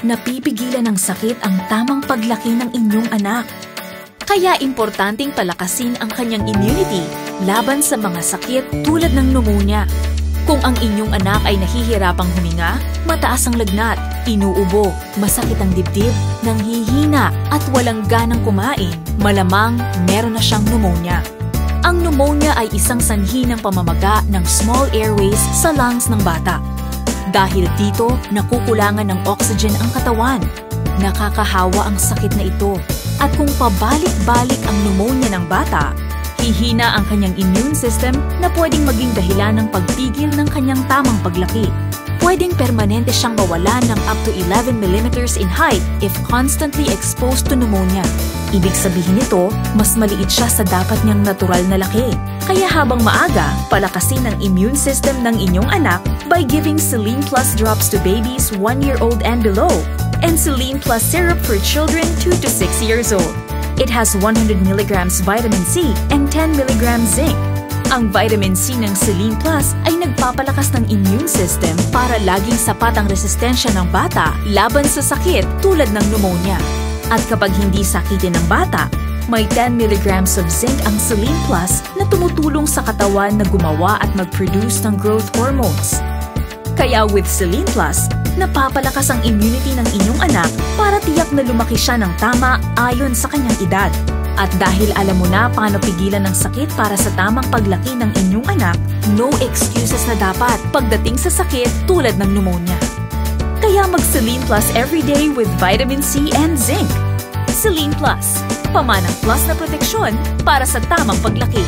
napipigilan ng sakit ang tamang paglaki ng inyong anak. Kaya importanteng palakasin ang kanyang immunity laban sa mga sakit tulad ng pneumonia. Kung ang inyong anak ay nahihirapang huminga, mataas ang lagnat, inuubo, masakit ang dibdib, nanghihina at walang ganang kumain, malamang meron na siyang pneumonia. Ang pneumonia ay isang sanhi ng pamamaga ng small airways sa lungs ng bata. Dahil dito, nakukulangan ng oxygen ang katawan. Nakakahawa ang sakit na ito. At kung pabalik-balik ang pneumonia ng bata, hihina ang kanyang immune system na pwedeng maging dahilan ng pagpigil ng kanyang tamang paglaki. Pwedeng permanente siyang mawalan ng up to 11 millimeters in height if constantly exposed to pneumonia. Ibig sabihin nito, mas maliit siya sa dapat niyang natural na laki. Kaya habang maaga, palakasin ang immune system ng inyong anak by giving Selene Plus drops to babies 1 year old and below, and Selene Plus syrup for children 2 to 6 years old. It has 100 milligrams vitamin C and 10 milligrams zinc. Ang vitamin C ng Selene Plus ay nagpapalakas ng immune system para laging sapat ang resistensya ng bata laban sa sakit tulad ng pneumonia. At kapag hindi sakitin ng bata, may 10 milligrams of zinc ang Selene Plus na tumutulong sa katawan na gumawa at mag-produce ng growth hormones. Kaya with Selene Plus, napapalakas ang immunity ng inyong anak para tiyak na lumaki siya ng tama ayon sa kanyang edad. At dahil alam mo na paano pigilan ng sakit para sa tamang paglaki ng inyong anak, no excuses na dapat pagdating sa sakit tulad ng pneumonia. Kaya mag-Selene Plus everyday with vitamin C and zinc. Selene Plus, pamanang plus na proteksyon para sa tamang paglaki.